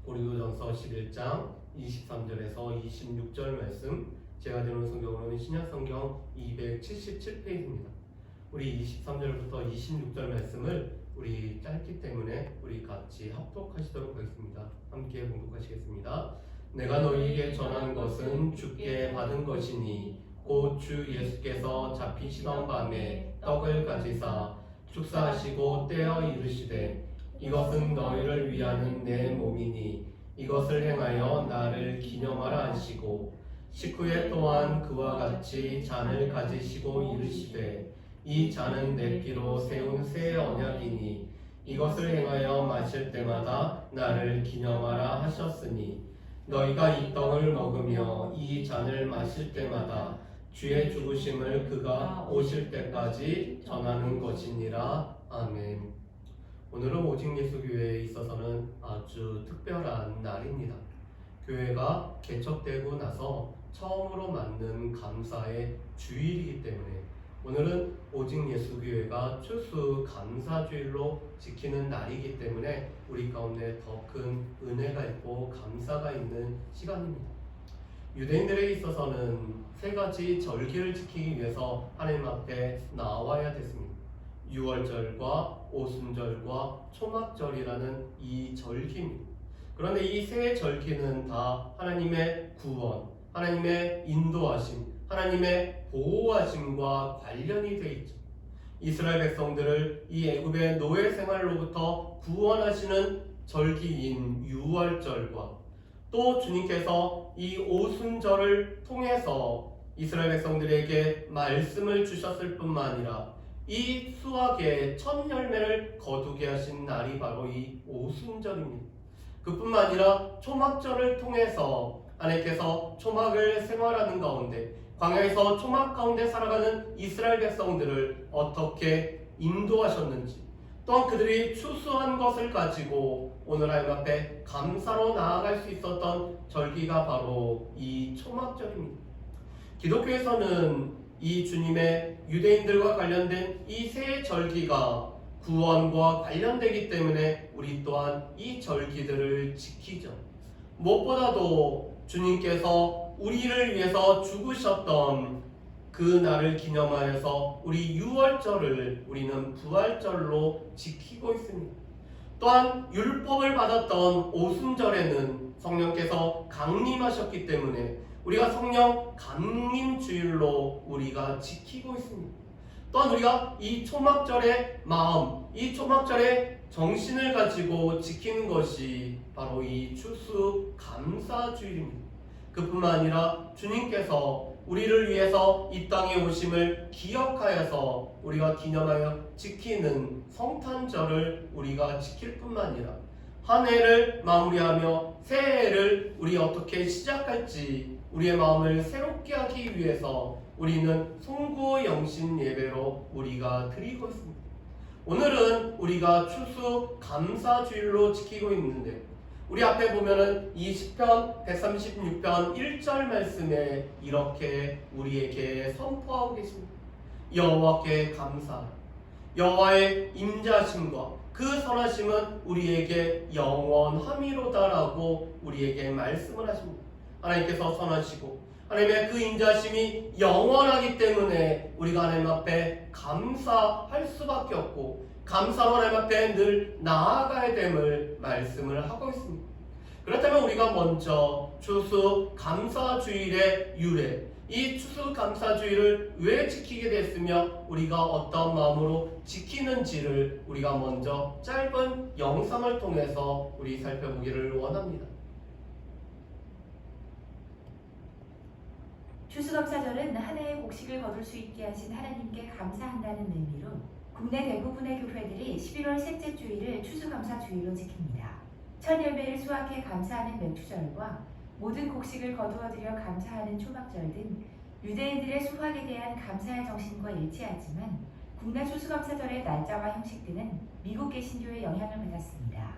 고린도전서 11장 23절에서 26절 말씀, 제가 드는 성경으로는 신약성경 277페이지입니다. 우리 23절부터 26절 말씀을 우리 짧기 때문에 우리 같이 합독하시도록 하겠습니다. 함께 봉독하시겠습니다. 내가 너희에게 전한 것은 주께 받은 것이니 곧 주 예수께서 잡히시던 밤에 떡을 가지사 축사하시고 떼어 이르시되 이것은 너희를 위하는 내 몸이니 이것을 행하여 나를 기념하라 하시고 식후에 또한 그와 같이 잔을 가지시고 이르시되 이 잔은 내 피로 세운 새 언약이니 이것을 행하여 마실 때마다 나를 기념하라 하셨으니 너희가 이 떡을 먹으며 이 잔을 마실 때마다 주의 죽으심을 그가 오실 때까지 전하는 것이니라. 아멘. 오늘은 오직 예수 교회에 있어서는 아주 특별한 날입니다. 교회가 개척되고 나서 처음으로 맞는 감사의 주일이기 때문에 오늘은 오직 예수 교회가 추수 감사주일로 지키는 날이기 때문에 우리 가운데 더 큰 은혜가 있고 감사가 있는 시간입니다. 유대인들에 있어서는 세 가지 절기를 지키기 위해서 하나님 앞에 나와야 됐습니다. 유월절과 오순절과 초막절이라는 이 절기입니다. 그런데 이 세 절기는 다 하나님의 구원, 하나님의 인도하심, 하나님의 보호하심과 관련이 되어 있죠. 이스라엘 백성들을 이 애굽의 노예 생활로부터 구원하시는 절기인 유월절과 또 주님께서 이 오순절을 통해서 이스라엘 백성들에게 말씀을 주셨을 뿐만 아니라 이 수확의 첫 열매를 거두게 하신 날이 바로 이 오순절입니다. 그뿐만 아니라 초막절을 통해서 하나님께서 초막을 생활하는 가운데 광야에서 초막 가운데 살아가는 이스라엘 백성들을 어떻게 인도하셨는지, 또한 그들이 추수한 것을 가지고 오늘 하나님 앞에 감사로 나아갈 수 있었던 절기가 바로 이 초막절입니다. 기독교에서는 이 주님의 유대인들과 관련된 이 세 절기가 구원과 관련되기 때문에 우리 또한 이 절기들을 지키죠. 무엇보다도 주님께서 우리를 위해서 죽으셨던 그 날을 기념하여서 우리 유월절을 우리는 부활절로 지키고 있습니다. 또한 율법을 받았던 오순절에는 성령께서 강림하셨기 때문에 우리가 성령 강림주일로 우리가 지키고 있습니다. 또한 우리가 이 초막절의 마음, 이 초막절의 정신을 가지고 지키는 것이 바로 이 추수 감사주일입니다. 그뿐만 아니라 주님께서 우리를 위해서 이 땅에 오심을 기억하여서 우리가 기념하여 지키는 성탄절을 우리가 지킬 뿐만 아니라 한 해를 마무리하며 새해를 우리 어떻게 시작할지 우리의 마음을 새롭게 하기 위해서 우리는 송구 영신 예배로 우리가 드리고 있습니다. 오늘은 우리가 추수 감사주일로 지키고 있는데 우리 앞에 보면은 이 시편 136편 1절 말씀에 이렇게 우리에게 선포하고 계십니다. 여호와께 감사, 여호와의 임자심과 그 선하심은 우리에게 영원함이로다라고 우리에게 말씀을 하십니다. 하나님께서 선하시고 하나님의 그 인자심이 영원하기 때문에 우리가 하나님 앞에 감사할 수밖에 없고 감사로 하나님 앞에 늘 나아가야 됨을 말씀을 하고 있습니다. 그렇다면 우리가 먼저 추수 감사주일의 유래, 이 추수 감사주일을 왜 지키게 됐으며 우리가 어떤 마음으로 지키는지를 우리가 먼저 짧은 영상을 통해서 우리 살펴보기를 원합니다. 추수감사절은 한 해의 곡식을 거둘 수 있게 하신 하나님께 감사한다는 의미로 국내 대부분의 교회들이 11월 셋째 주일을 추수감사주일로 지킵니다. 첫 열매를 수확해 감사하는 명추절과 모든 곡식을 거두어들여 감사하는 초막절 등 유대인들의 수확에 대한 감사의 정신과 일치하지만 국내 추수감사절의 날짜와 형식 등은 미국 개신교의 영향을 받았습니다.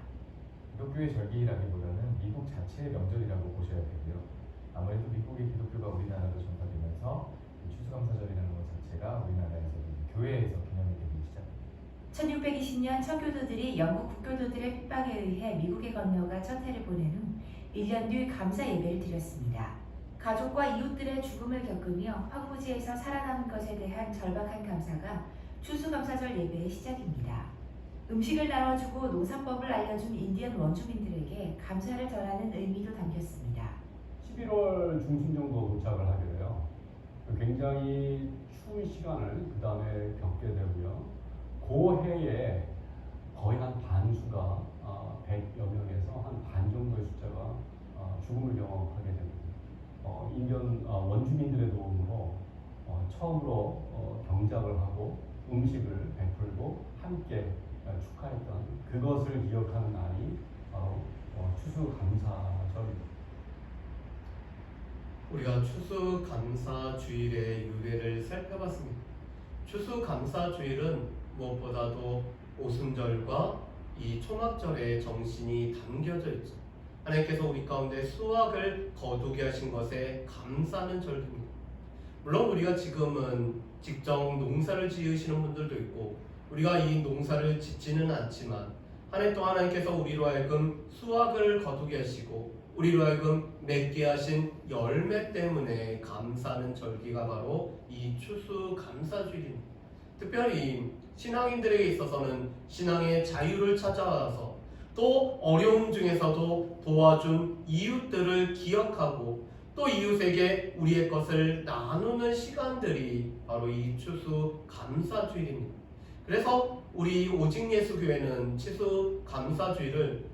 기독교의 절기라기보다는 미국 자체의 명절이라고 보셔야 되고요. 아무래도 미국의 기독교가 우리나라로 전파되면서 추수감사절이라는 것 자체가 우리나라에서 교회에서 기념이 되기 시작합니다. 1620년 청교도들이 영국 국교도들의 핍박에 의해 미국에 건너가 천태를 보낸 후 1년 뒤 감사 예배를 드렸습니다. 가족과 이웃들의 죽음을 겪으며 황무지에서 살아남은 것에 대한 절박한 감사가 추수감사절 예배의 시작입니다. 음식을 나눠주고 농사법을 알려준 인디언 원주민들에게 감사를 전하는 의미도 담겼습니다. 11월 중순 정도 도착을 하게 돼요. 굉장히 추운 시간을 그 다음에 겪게 되고요. 그 해에 거의 한 반수가 100여 명에서 한 반 정도의 숫자가 죽음을 경험하게 됩니다. 인디언 원주민들의 도움으로 처음으로 경작을 하고 음식을 베풀고 함께 축하했던 그것을 기억하는 날이 바로 추수감사절입니다. 우리가 추수감사주일의 유래를 살펴봤습니다. 추수감사주일은 무엇보다도 오순절과 이 초막절의 정신이 담겨져 있죠. 하나님께서 우리 가운데 수확을 거두게 하신 것에 감사하는 절기입니다. 물론 우리가 지금은 직접 농사를 지으시는 분들도 있고 우리가 이 농사를 짓지는 않지만 한 해 동안 하나님께서 우리로 하여금 수확을 거두게 하시고 우리로 하여금 맺게 하신 열매 때문에 감사하는 절기가 바로 이 추수감사주일입니다. 특별히 신앙인들에게 있어서는 신앙의 자유를 찾아와서 또 어려움 중에서도 도와준 이웃들을 기억하고 또 이웃에게 우리의 것을 나누는 시간들이 바로 이 추수감사주일입니다. 그래서 우리 오직 예수 교회는 추수감사주일을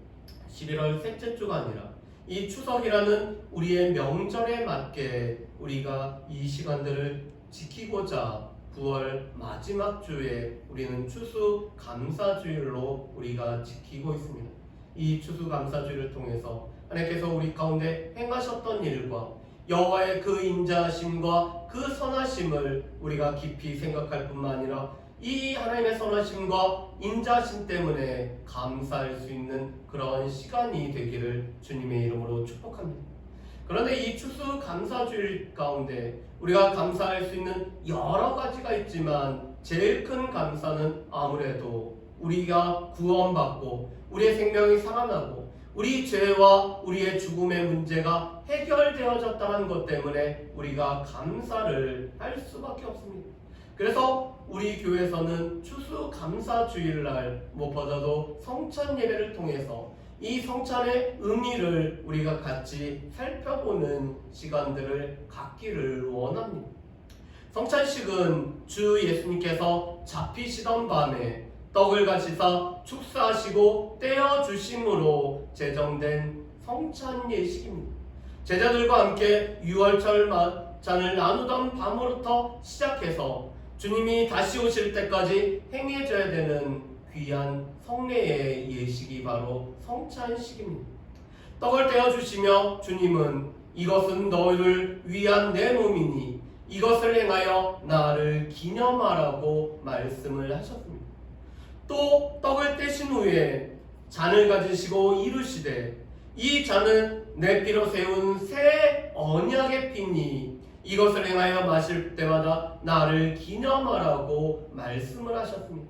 11월 셋째 주가 아니라 이 추석이라는 우리의 명절에 맞게 우리가 이 시간들을 지키고자 9월 마지막 주에 우리는 추수감사주일로 우리가 지키고 있습니다. 이 추수감사주일을 통해서 하나님께서 우리 가운데 행하셨던 일과 여호와의 그 인자하심과 그 선하심을 우리가 깊이 생각할 뿐만 아니라 이 하나님의 선하심과 인자하심 때문에 감사할 수 있는 그런 시간이 되기를 주님의 이름으로 축복합니다. 그런데 이 추수감사주일 가운데 우리가 감사할 수 있는 여러 가지가 있지만 제일 큰 감사는 아무래도 우리가 구원받고 우리의 생명이 살아나고 우리 죄와 우리의 죽음의 문제가 해결되어졌다는 것 때문에 우리가 감사를 할 수밖에 없습니다. 그래서 우리 교회에서는 추수감사주일날 무엇보다도 성찬 예배를 통해서 이 성찬의 의미를 우리가 같이 살펴보는 시간들을 갖기를 원합니다. 성찬식은 주 예수님께서 잡히시던 밤에 떡을 가지사 축사하시고 떼어주심으로 제정된 성찬 예식입니다. 제자들과 함께 유월절 잔을 나누던 밤으로부터 시작해서 주님이 다시 오실 때까지 행해져야 되는 귀한 성례의 예식이 바로 성찬식입니다. 떡을 떼어주시며 주님은 이것은 너희를 위한 내 몸이니 이것을 행하여 나를 기념하라고 말씀을 하셨습니다. 또 떡을 떼신 후에 잔을 가지시고 이르시되 이 잔은 내 피로 세운 새 언약의 피니 이것을 행하여 마실 때마다 나를 기념하라고 말씀을 하셨습니다.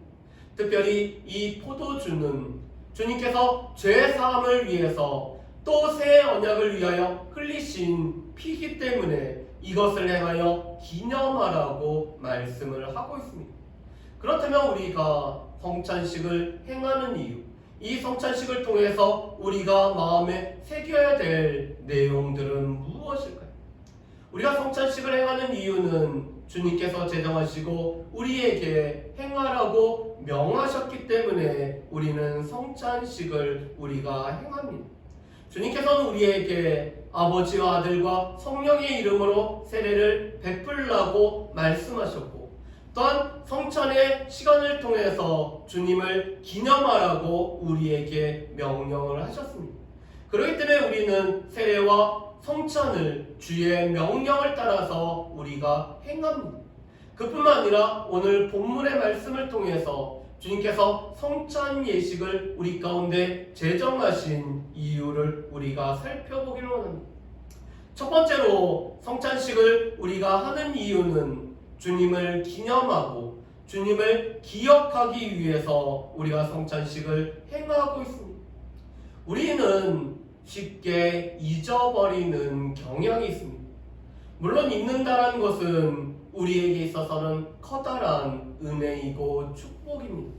특별히 이 포도주는 주님께서 죄 사함을 위해서 또 새 언약을 위하여 흘리신 피기 때문에 이것을 행하여 기념하라고 말씀을 하고 있습니다. 그렇다면 우리가 성찬식을 행하는 이유, 이 성찬식을 통해서 우리가 마음에 새겨야 될 내용들은 무엇일까요? 우리가 성찬식을 행하는 이유는 주님께서 제정하시고 우리에게 행하라고 명하셨기 때문에 우리는 성찬식을 우리가 행합니다. 주님께서는 우리에게 아버지와 아들과 성령의 이름으로 세례를 베풀라고 말씀하셨고 또한 성찬의 시간을 통해서 주님을 기념하라고 우리에게 명령을 하셨습니다. 그렇기 때문에 우리는 세례와 성찬을 주의 명령을 따라서 우리가 행합니다. 그뿐만 아니라 오늘 본문의 말씀을 통해서 주님께서 성찬 예식을 우리 가운데 제정하신 이유를 우리가 살펴보기를 원합니다. 첫 번째로 성찬식을 우리가 하는 이유는 주님을 기념하고 주님을 기억하기 위해서 우리가 성찬식을 행하고 있습니다. 우리는 쉽게 잊어버리는 경향이 있습니다. 물론 잊는다는 것은 우리에게 있어서는 커다란 은혜이고 축복입니다.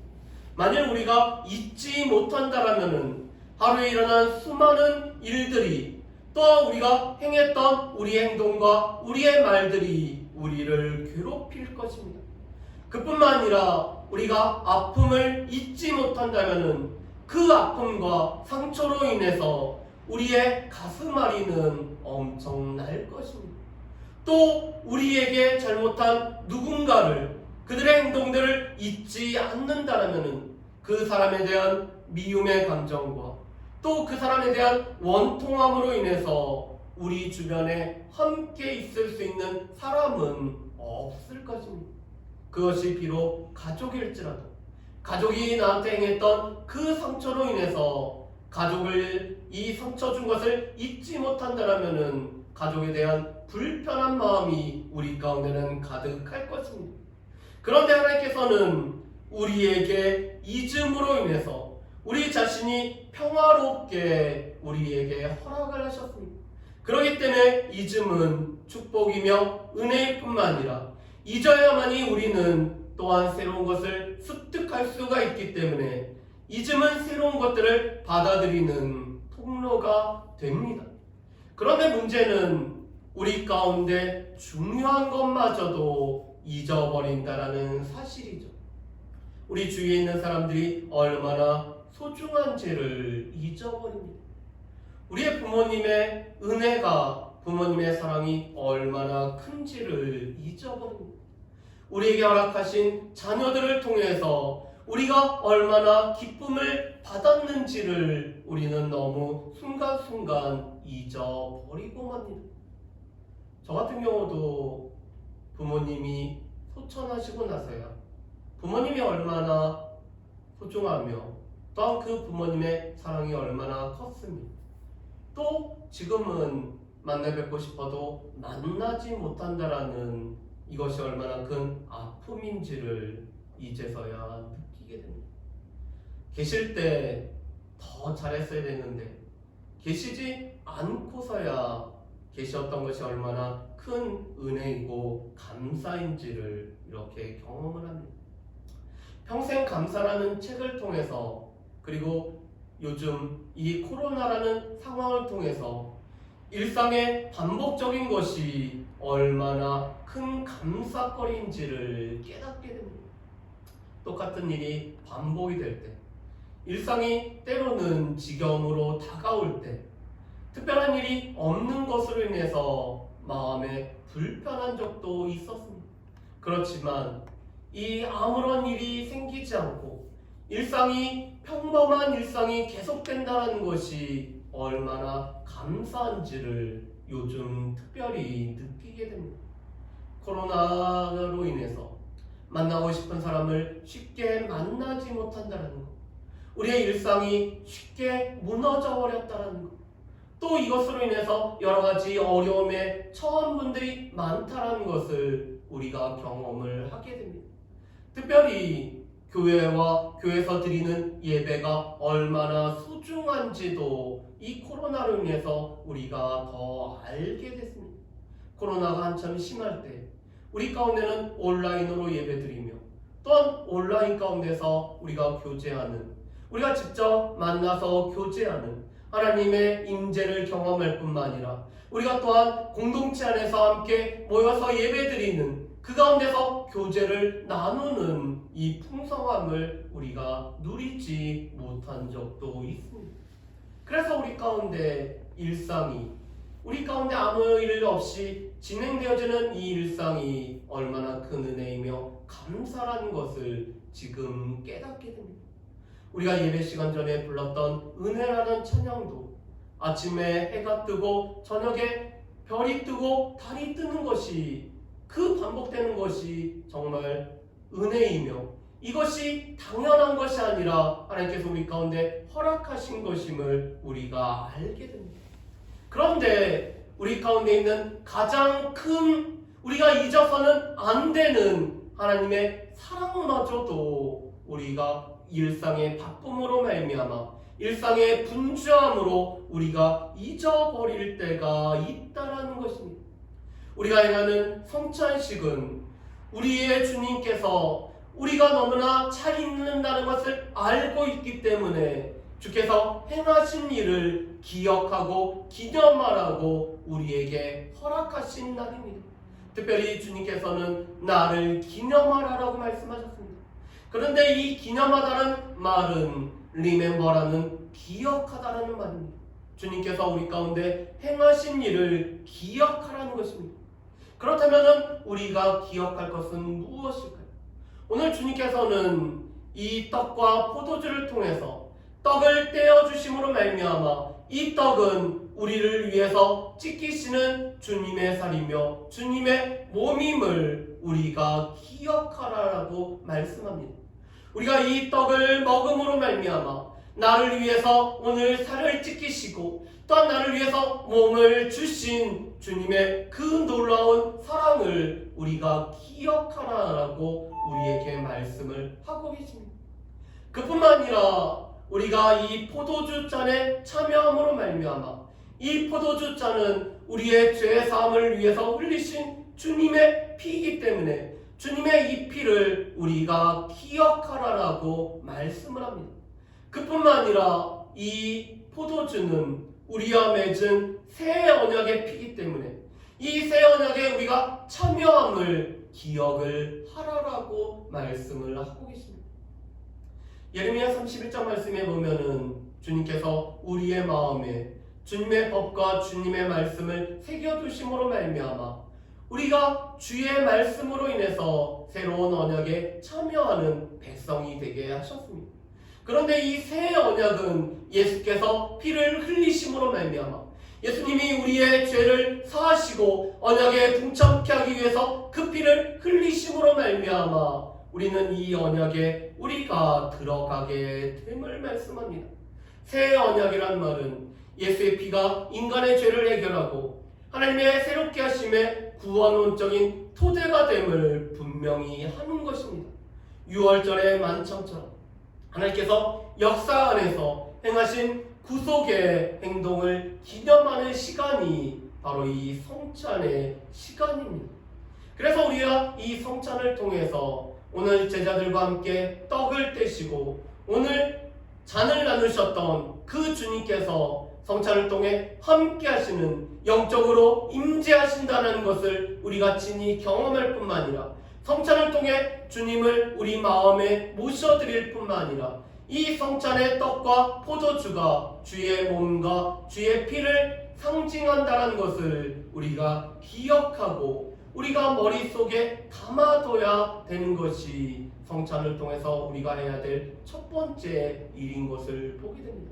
만일 우리가 잊지 못한다면 하루에 일어난 수많은 일들이 또 우리가 행했던 우리의 행동과 우리의 말들이 우리를 괴롭힐 것입니다. 그뿐만 아니라 우리가 아픔을 잊지 못한다면 그 아픔과 상처로 인해서 우리의 가슴 앓이는 엄청날 것입니다. 또 우리에게 잘못한 누군가를 그들의 행동들을 잊지 않는다면 그 사람에 대한 미움의 감정과 또 그 사람에 대한 원통함으로 인해서 우리 주변에 함께 있을 수 있는 사람은 없을 것입니다. 그것이 비록 가족일지라도 가족이 나한테 행했던 그 상처로 인해서 가족을 이 상처 준 것을 잊지 못한다면 가족에 대한 불편한 마음이 우리 가운데는 가득할 것입니다. 그런데 하나님께서는 우리에게 잊음으로 인해서 우리 자신이 평화롭게 우리에게 허락을 하셨습니다. 그렇기 때문에 잊음은 축복이며 은혜일 뿐만 아니라 잊어야만이 우리는 또한 새로운 것을 습득할 수가 있기 때문에 잊음은 새로운 것들을 받아들이는 통로가 됩니다. 그런데 문제는 우리 가운데 중요한 것마저도 잊어버린다라는 사실이죠. 우리 주위에 있는 사람들이 얼마나 소중한지를 잊어버립니다. 우리의 부모님의 은혜가, 부모님의 사랑이 얼마나 큰지를 잊어버립니다. 우리에게 허락하신 자녀들을 통해서 우리가 얼마나 기쁨을 받았는지를 우리는 너무 순간순간 잊어버리고 맙니다. 저 같은 경우도 부모님이 소천하시고 나서야 부모님이 얼마나 소중하며 또한 그 부모님의 사랑이 얼마나 컸습니다. 또 지금은 만나 뵙고 싶어도 만나지 못한다라는 이것이 얼마나 큰 아픔인지를 이제서야 느끼게 됩니다. 계실 때 더 잘했어야 되는데 계시지 않고서야 계셨던 것이 얼마나 큰 은혜이고 감사인지를 이렇게 경험을 합니다. 평생 감사라는 책을 통해서 그리고 요즘 이 코로나라는 상황을 통해서 일상의 반복적인 것이 얼마나 큰 감사거리인지를 깨닫게 됩니다. 똑같은 일이 반복이 될 때, 일상이 때로는 지겨움으로 다가올 때, 특별한 일이 없는 것으로 인해서 마음에 불편한 적도 있었습니다. 그렇지만 이 아무런 일이 생기지 않고 평범한 일상이 계속된다는 것이 얼마나 감사한지를 요즘 특별히 느끼게 됩니다. 코로나로 인해서 만나고 싶은 사람을 쉽게 만나지 못한다는 것, 우리의 일상이 쉽게 무너져 버렸다는 것, 또 이것으로 인해서 여러 가지 어려움에 처한 분들이 많다는 것을 우리가 경험을 하게 됩니다. 특별히 교회와 교회에서 드리는 예배가 얼마나 소중한지도 이 코로나로 인해서 우리가 더 알게 됐습니다. 코로나가 한참 심할 때 우리 가운데는 온라인으로 예배드리며 또한 온라인 가운데서 우리가 교제하는, 우리가 직접 만나서 교제하는 하나님의 임재를 경험할 뿐만 아니라 우리가 또한 공동체 안에서 함께 모여서 예배드리는 그 가운데서 교제를 나누는 이 풍성함을 우리가 누리지 못한 적도 있습니다. 그래서 우리 가운데 우리 가운데 아무 일 없이 진행되어지는 이 일상이 얼마나 큰 은혜이며 감사라는 것을 지금 깨닫게 됩니다. 우리가 예배 시간 전에 불렀던 은혜라는 찬양도 아침에 해가 뜨고 저녁에 별이 뜨고 달이 뜨는 것이, 그 반복되는 것이 정말 은혜이며 이것이 당연한 것이 아니라 하나님께서 우리 가운데 허락하신 것임을 우리가 알게 됩니다. 그런데 우리 가운데 있는 가장 큰, 우리가 잊어서는 안 되는 하나님의 사랑마저도 우리가 일상의 바쁨으로 말미암아 일상의 분주함으로 우리가 잊어버릴 때가 있다라는 것입니다. 우리가 행하는 성찬식은 우리의 주님께서 우리가 너무나 잘 잊는다는 것을 알고 있기 때문에 주께서 행하신 일을 기억하고 기념하라고 우리에게 허락하신 날입니다. 특별히 주님께서는 나를 기념하라라고 말씀하셨습니다. 그런데 이 기념하다는 말은 remember라는 기억하다라는 말입니다. 주님께서 우리 가운데 행하신 일을 기억하라는 것입니다. 그렇다면 우리가 기억할 것은 무엇일까요? 오늘 주님께서는 이 떡과 포도주를 통해서 떡을 떼어주심으로 말미암아 이 떡은 우리를 위해서 찢기시는 주님의 살이며 주님의 몸임을 우리가 기억하라라고 말씀합니다. 우리가 이 떡을 먹음으로 말미암아 나를 위해서 오늘 살을 찢기시고 또한 나를 위해서 몸을 주신 주님의 그 놀라운 사랑을 우리가 기억하라라고 우리에게 말씀을 하고 계십니다. 그뿐만 아니라 우리가 이 포도주 잔에 참여함으로 말미암아 이 포도주 잔은 우리의 죄 사함을 위해서 흘리신 주님의 피이기 때문에 주님의 이 피를 우리가 기억하라라고 말씀을 합니다. 그뿐만 아니라 이 포도주는 우리와 맺은 새 언약의 피이기 때문에 이 새 언약에 우리가 참여함을 기억을 하라라고 말씀을 하고 계십니다. 예레미야 31장 말씀에 보면은 주님께서 우리의 마음에 주님의 법과 주님의 말씀을 새겨두심으로 말미암아 우리가 주의 말씀으로 인해서 새로운 언약에 참여하는 백성이 되게 하셨습니다. 그런데 이 새 언약은 예수께서 피를 흘리심으로 말미암아 예수님이 우리의 죄를 사하시고 언약에 동참케 하기 위해서 그 피를 흘리심으로 말미암아 우리는 이 언약에 우리가 들어가게 됨을 말씀합니다. 새 언약이란 말은 예수의 피가 인간의 죄를 해결하고 하나님의 새롭게 하심의 구원론적인 토대가 됨을 분명히 하는 것입니다. 6월절의 만찬처럼 하나님께서 역사 안에서 행하신 구속의 행동을 기념하는 시간이 바로 이 성찬의 시간입니다. 그래서 우리가 이 성찬을 통해서 오늘 제자들과 함께 떡을 떼시고 오늘 잔을 나누셨던 그 주님께서 성찬을 통해 함께 하시는 영적으로 임재하신다는 것을 우리가 친히 경험할 뿐만 아니라 성찬을 통해 주님을 우리 마음에 모셔드릴 뿐만 아니라 이 성찬의 떡과 포도주가 주의 몸과 주의 피를 상징한다는 것을 우리가 기억하고 우리가 머릿속에 담아둬야 되는 것이 성찬을 통해서 우리가 해야 될 첫 번째 일인 것을 보게 됩니다.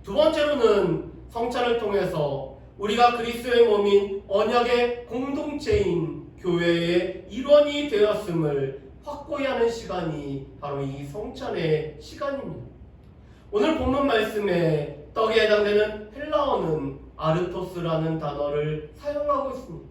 두 번째로는 성찬을 통해서 우리가 그리스도의 몸인 언약의 공동체인 교회의 일원이 되었음을 확고히 하는 시간이 바로 이 성찬의 시간입니다. 오늘 본문 말씀에 떡에 해당되는 헬라어는 아르토스라는 단어를 사용하고 있습니다.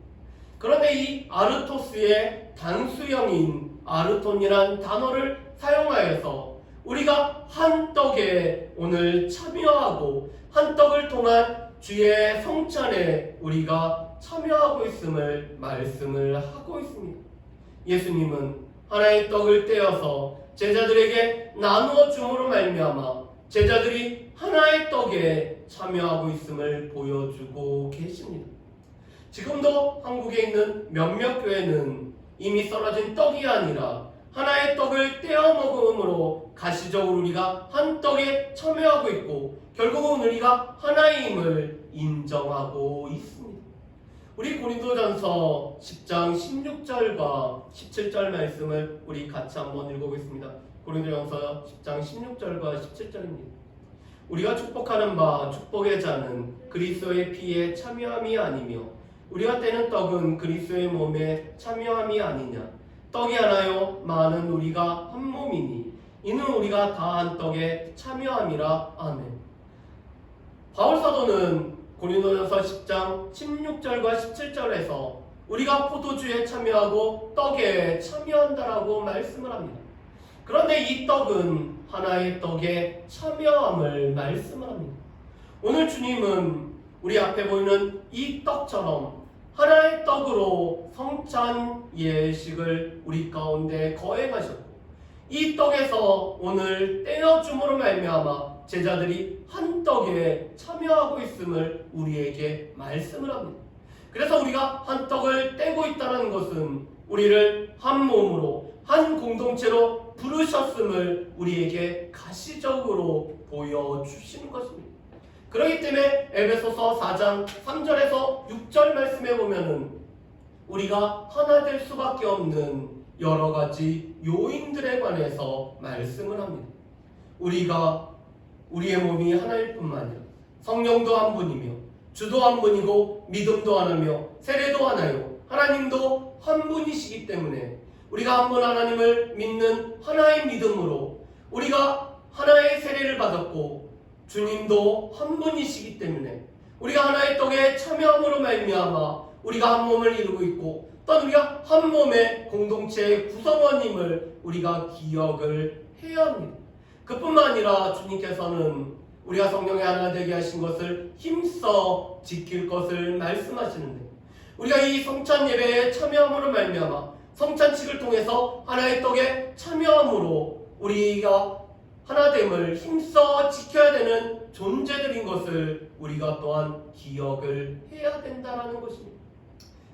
그런데 이 아르토스의 단수형인 아르톤이란 단어를 사용하여서 우리가 한 떡에 오늘 참여하고 한 떡을 통한 주의 성찬에 우리가 참여하고 있음을 말씀을 하고 있습니다. 예수님은 하나의 떡을 떼어서 제자들에게 나누어 줌으로 말미암아 제자들이 하나의 떡에 참여하고 있음을 보여주고 계십니다. 지금도 한국에 있는 몇몇 교회는 이미 썰어진 떡이 아니라 하나의 떡을 떼어 먹음으로 가시적으로 우리가 한 떡에 참여하고 있고 결국은 우리가 하나임을 인정하고 있습니다. 우리 고린도전서 10장 16절과 17절 말씀을 우리 같이 한번 읽어보겠습니다. 고린도전서 10장 16절과 17절입니다. 우리가 축복하는 바 축복의 잔은 그리스도의 피에 참여함이 아니며 우리가 떼는 떡은 그리스도의 몸에 참여함이 아니냐. 떡이 하나요 많은 우리가 한 몸이니 이는 우리가 다 한 떡에 참여함이라. 아멘. 바울 사도는 고린도전서 10장 16절과 17절에서 우리가 포도주에 참여하고 떡에 참여한다라고 말씀을 합니다. 그런데 이 떡은 하나의 떡에 참여함을 말씀을 합니다. 오늘 주님은 우리 앞에 보이는 이 떡처럼 하나의 떡으로 성찬 예식을 우리 가운데 거행하셨고, 이 떡에서 오늘 떼어줌으로 말미암아 제자들이 한 떡에 참여하고 있음을 우리에게 말씀을 합니다. 그래서 우리가 한 떡을 떼고 있다는 것은 우리를 한 몸으로 한 공동체로 부르셨음을 우리에게 가시적으로 보여주시는 것입니다. 그렇기 때문에 에베소서 4장 3절에서 6절 말씀에 보면은 우리가 하나 될 수밖에 없는 여러 가지 요인들에 관해서 말씀을 합니다. 우리의 몸이 하나일 뿐만 아니라 성령도 한 분이며 주도 한 분이고 믿음도 하나며 세례도 하나요. 하나님도 한 분이시기 때문에 우리가 한 분 하나님을 믿는 하나의 믿음으로 우리가 하나의 세례를 받았고 주님도 한 분이시기 때문에 우리가 하나의 떡에 참여함으로 말미암아 우리가 한 몸을 이루고 있고 또한 우리가 한 몸의 공동체의 구성원임을 우리가 기억을 해야 합니다. 그뿐만 아니라 주님께서는 우리가 성령의 하나 되게 하신 것을 힘써 지킬 것을 말씀하시는데, 우리가 이 성찬 예배에 참여함으로 말미암아 성찬식을 통해서 하나의 떡에 참여함으로 우리가 하나됨을 힘써 지켜야 되는 존재들인 것을 우리가 또한 기억을 해야 된다는 것입니다.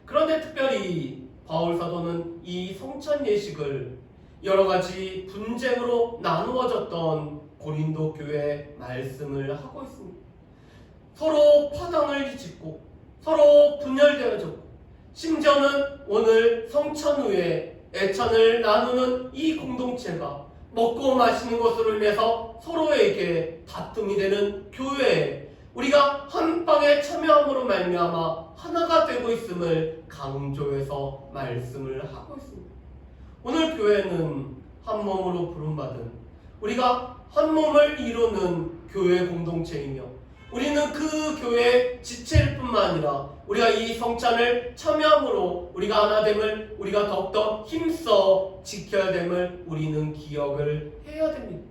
그런데 특별히 바울 사도는 이 성찬 예식을 여러 가지 분쟁으로 나누어졌던 고린도 교회에 말씀을 하고 있습니다. 서로 파당을 짓고 서로 분열되어졌고 심지어는 오늘 성찬 후에 애찬을 나누는 이 공동체가 먹고 마시는 것으로 인해서 서로에게 다툼이 되는 교회에 우리가 한 빵에 참여함으로 말미암아 하나가 되고 있음을 강조해서 말씀을 하고 있습니다. 오늘 교회는 한 몸으로 부름받은 우리가 한 몸을 이루는 교회 공동체이며 우리는 그 교회의 지체일 뿐만 아니라 우리가 이 성찬을 참여함으로 우리가 하나됨을 우리가 더욱더 힘써 지켜야 됨을 우리는 기억을 해야 됩니다.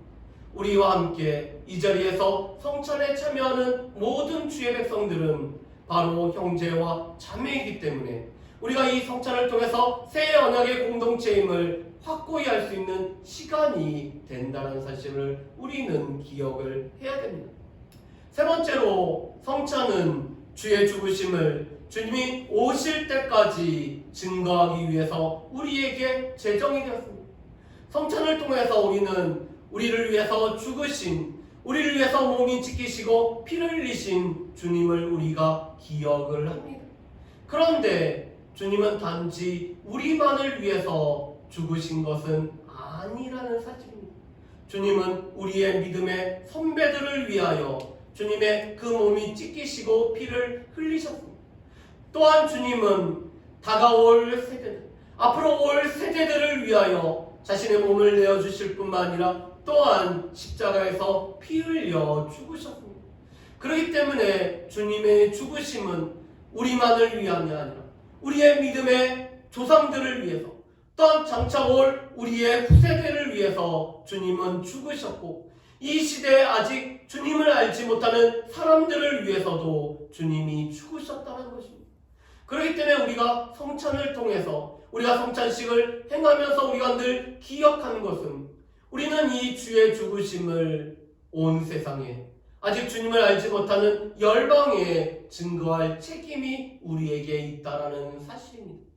우리와 함께 이 자리에서 성찬에 참여하는 모든 주의 백성들은 바로 형제와 자매이기 때문에 우리가 이 성찬을 통해서 새 언약의 공동체임을 확고히 알 수 있는 시간이 된다는 사실을 우리는 기억을 해야 됩니다. 세 번째로 성찬은 주의 죽으심을 주님이 오실 때까지 증거하기 위해서 우리에게 제정이 되었습니다. 성찬을 통해서 우리는 우리를 위해서 죽으신, 우리를 위해서 몸이 찢기시고 피를 흘리신 주님을 우리가 기억을 합니다. 그런데 주님은 단지 우리만을 위해서 죽으신 것은 아니라는 사실입니다. 주님은 우리의 믿음의 선배들을 위하여 주님의 그 몸이 찢기시고 피를 흘리셨습니다. 또한 주님은 다가올 세대들, 앞으로 올 세대들을 위하여 자신의 몸을 내어주실 뿐만 아니라 또한 십자가에서 피 흘려 죽으셨습니다. 그렇기 때문에 주님의 죽으심은 우리만을 위함이 아니라 우리의 믿음의 조상들을 위해서 또한 장차 올 우리의 후세대를 위해서 주님은 죽으셨고 이 시대에 아직 주님을 알지 못하는 사람들을 위해서도 주님이 죽으셨다는 것입니다. 그렇기 때문에 우리가 성찬을 통해서 우리가 성찬식을 행하면서 우리가 늘 기억하는 것은 우리는 이 주의 죽으심을 온 세상에 아직 주님을 알지 못하는 열방에 증거할 책임이 우리에게 있다는 사실입니다.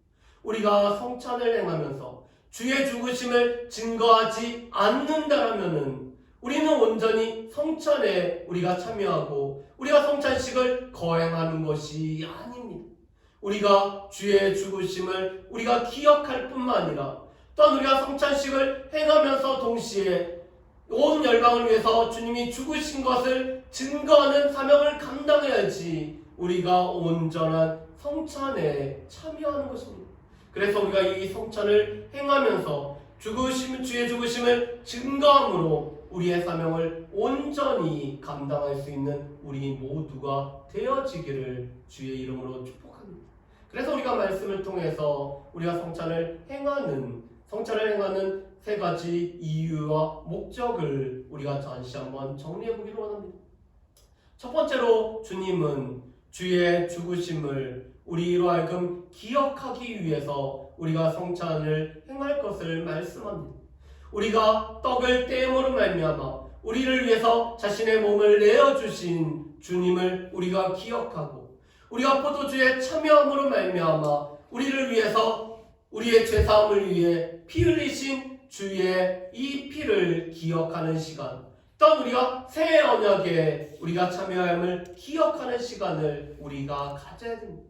우리가 성찬을 행하면서 주의 죽으심을 증거하지 않는다라면은 우리는 온전히 성찬에 우리가 참여하고 우리가 성찬식을 거행하는 것이 아닙니다. 우리가 주의 죽으심을 우리가 기억할 뿐만 아니라 또한 우리가 성찬식을 행하면서 동시에 온 열방을 위해서 주님이 죽으신 것을 증거하는 사명을 감당해야지 우리가 온전한 성찬에 참여하는 것입니다. 그래서 우리가 이 성찬을 행하면서 주의 죽으심을 증거함으로 우리의 사명을 온전히 감당할 수 있는 우리 모두가 되어지기를 주의 이름으로 축복합니다. 그래서 우리가 말씀을 통해서 우리가 성찬을 행하는 세 가지 이유와 목적을 우리가 다시 한번 정리해 보기로 원합니다. 첫 번째로 주님은 주의 죽으심을 우리로 하여금 기억하기 위해서 우리가 성찬을 행할 것을 말씀합니다. 우리가 떡을 떼음으로 말미암아 우리를 위해서 자신의 몸을 내어주신 주님을 우리가 기억하고, 우리가 포도주에 참여함으로 말미암아 우리를 위해서 우리의 죄사함을 위해 피 흘리신 주의 이 피를 기억하는 시간, 또한 우리가 새 언약에 우리가 참여함을 기억하는 시간을 우리가 가져야 됩니다.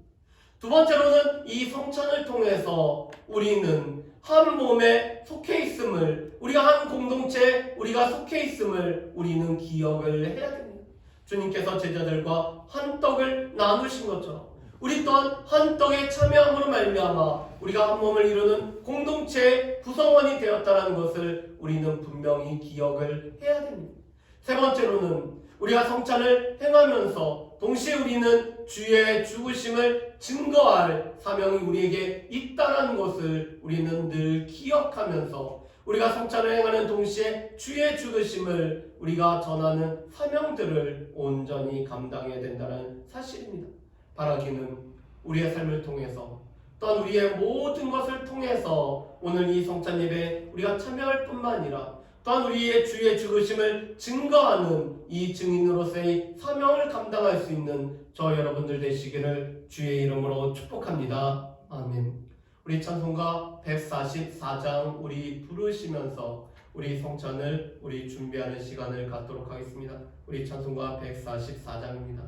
두 번째로는 이 성찬을 통해서 우리는 한 몸에 속해 있음을, 우리가 한 공동체에 우리가 속해 있음을 우리는 기억을 해야 됩니다. 주님께서 제자들과 한 떡을 나누신 것처럼 우리 또한 한 떡에 참여함으로 말미암아 우리가 한 몸을 이루는 공동체의 구성원이 되었다는 것을 우리는 분명히 기억을 해야 됩니다. 세 번째로는 우리가 성찬을 행하면서 동시에 우리는 주의 죽으심을 증거할 사명이 우리에게 있다는 것을 우리는 늘 기억하면서 우리가 성찬을 행하는 동시에 주의 죽으심을 우리가 전하는 사명들을 온전히 감당해야 된다는 사실입니다. 바라기는 우리의 삶을 통해서, 또한 우리의 모든 것을 통해서 오늘 이 성찬 예배에 우리가 참여할 뿐만 아니라 또한 우리의 주의 죽으심을 증거하는 이 증인으로서의 사명을 감당할 수 있는 저 여러분들 되시기를 주의 이름으로 축복합니다. 아멘. 우리 찬송가 144장 우리 부르시면서 우리 성찬을 우리 준비하는 시간을 갖도록 하겠습니다. 우리 찬송가 144장입니다.